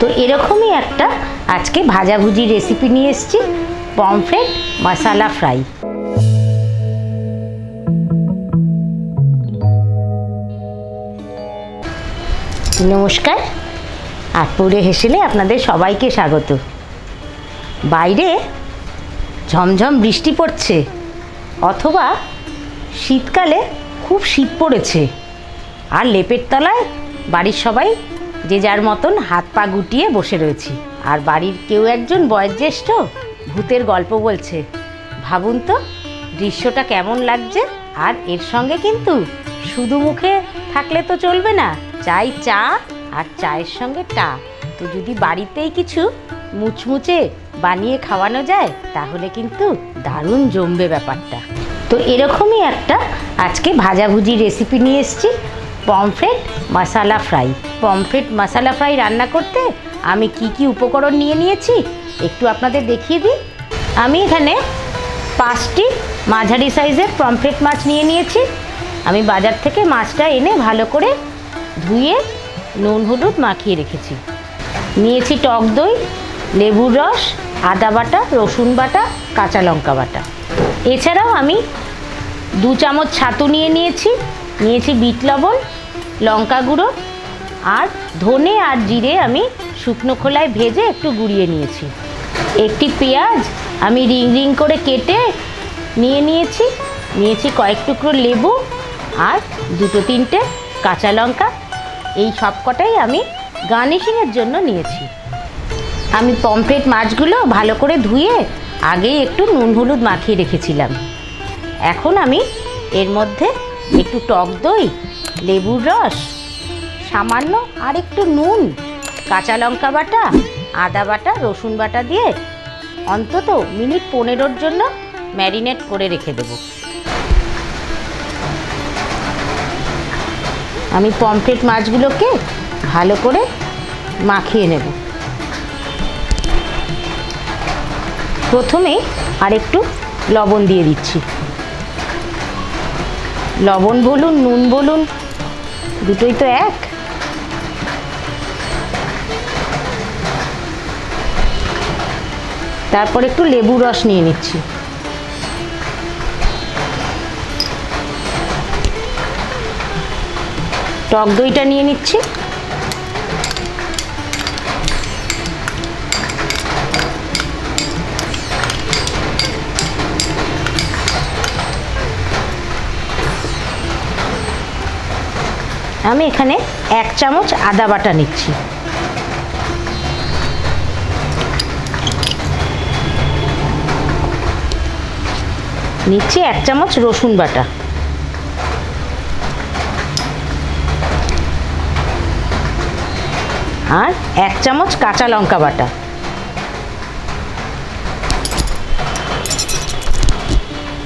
তো এরকমই একটা আজকে ভাজাভুজি রেসিপি নিয়ে এসেছি, পমফ্রেট মশালা ফ্রাই। নমস্কার, আটপুরে হেসেলে আপনাদের সবাইকে স্বাগত। বাইরে ঝমঝম বৃষ্টি পড়ছে, অথবা শীতকালে খুব শীত পড়েছে, আর লেপের তলায় বাড়ির সবাই যে যার মতন হাত পা গুটিয়ে বসে রয়েছি। আর বাড়ির কেউ একজন বয়োজ্যেষ্ঠ ভূতের গল্প বলছে। ভাবুন তো দৃশ্যটা কেমন লাগছে। আর এর সঙ্গে কিন্তু শুধু মুখে থাকলে তো চলবে না, চাই চা, আর চায়ের সঙ্গে টা। তো যদি বাড়িতেই কিছু মুচমুচে বানিয়ে খাওয়ানো যায় তাহলে কিন্তু দারুণ জমবে ব্যাপারটা। তো এরকমই একটা আজকে ভাজাভুজি রেসিপি নিয়ে এসেছি, পমফ্রেট মশালা ফ্রাই। পমফ্রেট মশালা ফ্রাই রান্না করতে আমি কি উপকরণ নিয়ে নিয়েছি একটু আপনাদের দেখিয়ে দিই। আমি এখানে 5টি মাঝারি সাইজের পমফ্রেট মাছ নিয়ে নিয়েছি। আমি বাজার থেকে মাছটা এনে ভালো করে ধুয়ে নুন হলুদ মাখিয়ে রেখেছি। নিয়েছি টক দই, লেবুর রস, আদা বাটা, রসুন বাটা, কাঁচা লঙ্কা বাটা। এছাড়াও আমি 2 চামচ ছাতু নিয়েছি বিট লবণ, লঙ্কা গুঁড়ো, আর ধনে আর জিরে আমি শুকনো খোলায় ভেজে একটু গুঁড়িয়ে নিয়েছি। একটি পেঁয়াজ আমি রিং রিং করে কেটে নিয়েছি কয়েক টুকরো লেবু, আর 2-3টে কাঁচা লঙ্কা। এই সব কটাই আমি গার্নিশিংয়ের জন্য নিয়েছি। আমি পমফ্রেট মাছগুলো ভালো করে ধুয়ে আগেই একটু নুন হলুদ মাখিয়ে রেখেছিলাম। এখন আমি এর মধ্যে একটু টক দই, লেবুর রস, সামান্য আর একটু নুন, কাঁচা লঙ্কা বাটা, আদা বাটা, রসুন বাটা দিয়ে অন্তত মিনিট 15-র জন্য ম্যারিনেট করে রেখে দেব। আমি পমফ্রেট মাছগুলোকে ভালো করে মাখিয়ে নেব। প্রথমে আরেকটু লবণ দিয়ে দিচ্ছি। লবণ বলুন নুন বলুন দুটোই তো এক। তারপর একটু লেবু রস নিয়ে নিচ্ছি। টক দইটা নিয়ে নিচ্ছি। আমি এখানে 1 চামচ আদা বাটা নিচ্ছি। নিচ্ছি 1 চামচ রসুন বাটা, আর 1 চামচ কাঁচা লঙ্কা বাটা।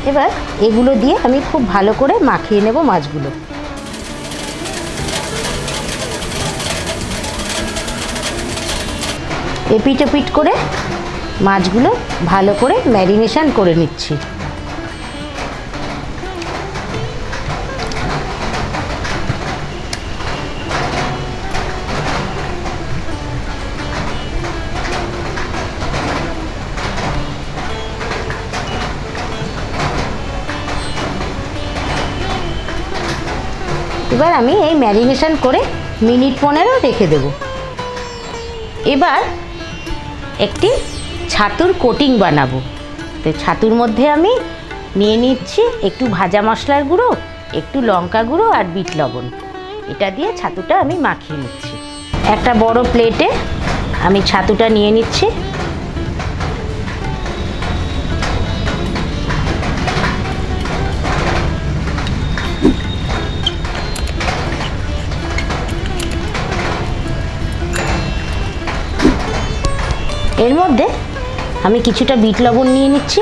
এবার এগুলো দিয়ে আমি খুব ভালো করে মাখিয়ে নেব মাছগুলো। এপিট ওপিট করে মাছগুলো ভালো করে ম্যারিনেশন করে নিচ্ছি। এবার আমি এই ম্যারিনেশন করে মিনিট 15 রেখে দেব। এবার একটি ছাতুর কোটিং বানাবো। তো ছাতুর মধ্যে আমি নিয়ে নিচ্ছি একটু ভাজা মশলার গুঁড়ো, একটু লঙ্কা গুঁড়ো, আর বিট লবণ। এটা দিয়ে ছাতুটা আমি মাখিয়ে নিচ্ছি। একটা বড় প্লেটে আমি ছাতুটা নিয়ে নিচ্ছি। এর মধ্যে আমি কিছুটা বিট লবণ নিয়ে নিচ্ছি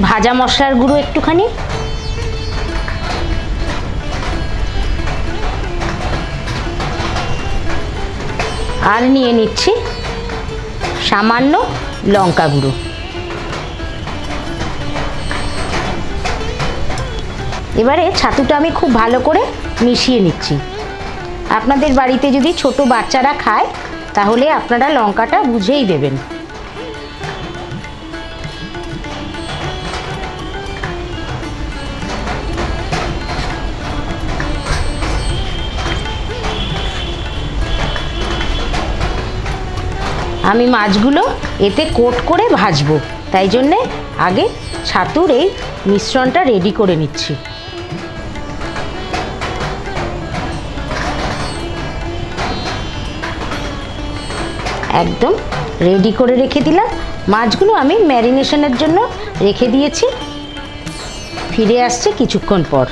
ভাজা মশলার গুঁড়ো একটুখানি, আর নিয়ে নিচ্ছি সামান্য লঙ্কা গুঁড়ো। এবারে ছাতুটা আমি খুব ভালো করে মিশিয়ে নিচ্ছি। আপনাদের বাড়িতে যদি ছোট বাচ্চারা খায় তাহলে আপনারা লঙ্কাটা বুঝেই দেবেন। আমি মাছগুলো এতে কোট করে ভাজবো, তাই জন্যে আগে ছাতুর এই মিশ্রণটা রেডি করে নিচ্ছি। একদম রেডি করে রেখে দিলাম। মাছগুলো আমি ম্যারিনেশনের জন্য রেখে দিয়েছি। ফিরে আসছে কিছুক্ষণ পর।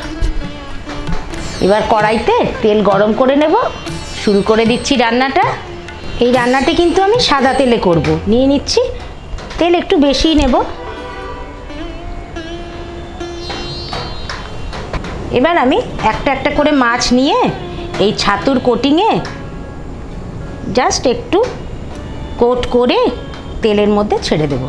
এবার কড়াইতে তেল গরম করে নেব। শুরু করে দিচ্ছি রান্নাটা। এই রান্নাটি কিন্তু আমি সাদা তেলে করব। নিয়ে নিচ্ছি তেল, একটু বেশিই নেব। এবার আমি একটা একটা করে মাছ নিয়ে এই ছাতুর কোটিংয়ে জাস্ট একটু কোট করে তেলের মধ্যে ছেড়ে দেব।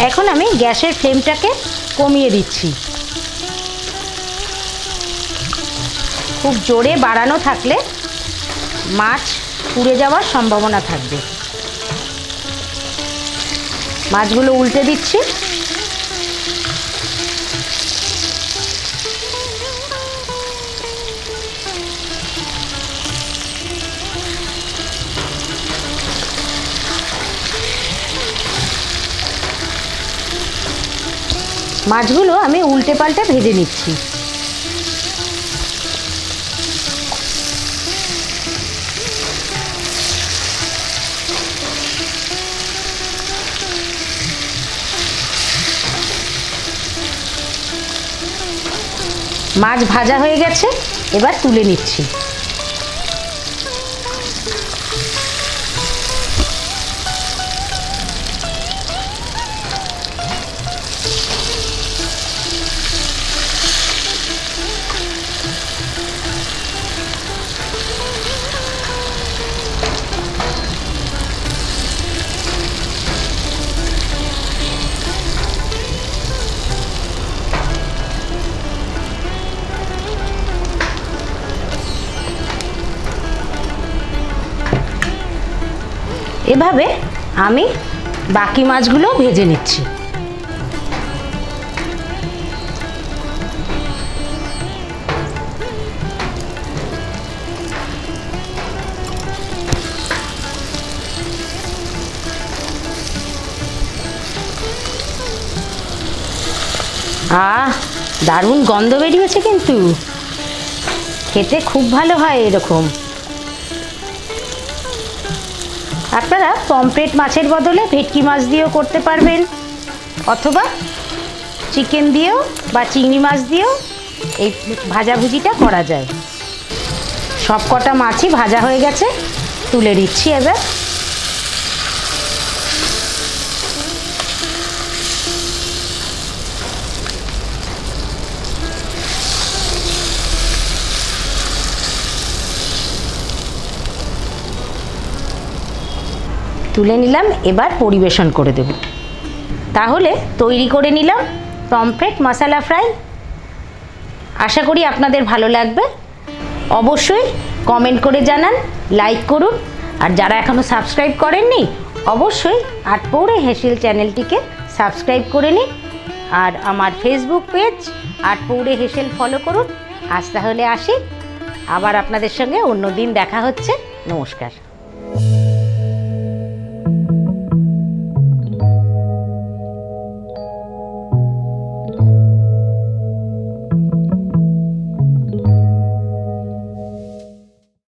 এখন আমি গ্যাসের ফ্লেমটাকে কমিয়ে দিচ্ছি। খুব জোরে বাড়ানো থাকলে মাছ পুড়ে যাওয়ার সম্ভাবনা থাকবে। মাছগুলো উল্টে দিচ্ছি। মাছগুলো আমি উল্টে পাল্টে ভেজে নিচ্ছি। মাছ ভাজা হয়ে গেছে, এবার তুলে নিচ্ছি। এভাবে আমি বাকি মাছগুলো ভেজে নিচ্ছি। দারুণ গন্ধ বেরিয়েছে, কিন্তু খেতে খুব ভালো হয় এরকম। আপনারা পমফ্রেট মাছের বদলে ভেটকি মাছ দিয়েও করতে পারবেন, অথবা চিকেন দিয়েও বা চিংড়ি মাছ দিয়েও এই ভাজাভুজিটা করা যায়। সব কটা মাছই ভাজা হয়ে গেছে, তুলে দিচ্ছি এবার। তুলে নিলাম, এবার পরিবেশন করে দেব। তাহলে তৈরি করে নিলাম পমফ্রেট মশলা ফ্রাই। আশা করি আপনাদের ভালো লাগবে। অবশ্যই কমেন্ট করে জানান, লাইক করুন, আর যারা এখনও সাবস্ক্রাইব করেননি অবশ্যই আটপৌরে হেসেল চ্যানেলটিকে সাবস্ক্রাইব করে নিন, আর আমার ফেসবুক পেজ আটপৌরে হেসেল ফলো করুন। আজ তাহলে আসি, আবার আপনাদের সঙ্গে অন্য দিন দেখা হচ্ছে। নমস্কার।